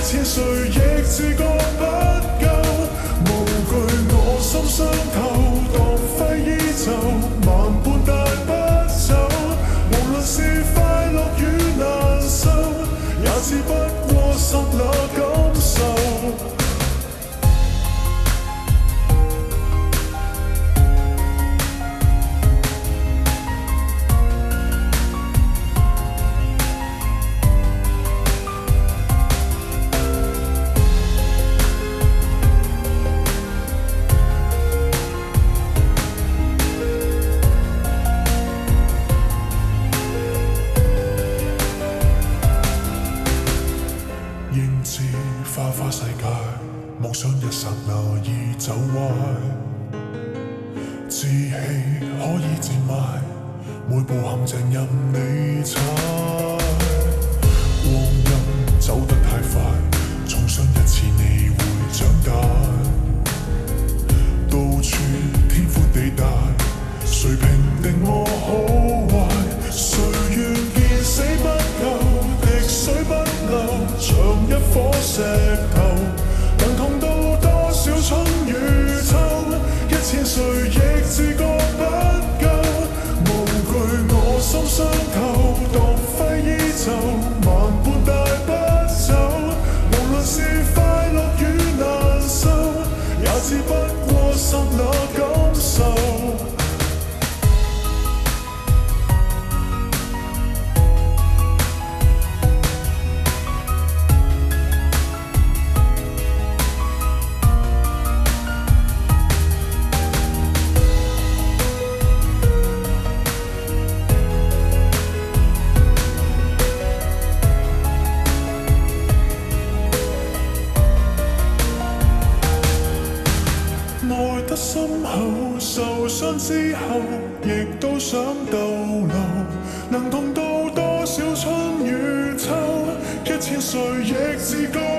千歲亦自覺不夠，無懼我心傷透，當揮衣袖，萬般帶不走。無論是快樂與難受，也只不過剎那感受。應知花花世界，夢想一剎那已走歪，志氣可以賤賣，每步陷阱任你踩。光陰走得太快，重傷一次你會長大。到處天闊地大，誰評定我好壞？誰願見死不救，滴水不漏，像一顆石頭，能痛到多少春與秋？1000歲亦自覺不夠，無懼我心傷透，當揮衣袖，萬般帶不走。無論是快樂與難受，也只不過剎那感受。愛得深厚，受傷之後亦都想逗留，能痛到多少春與秋？1000歲亦自覺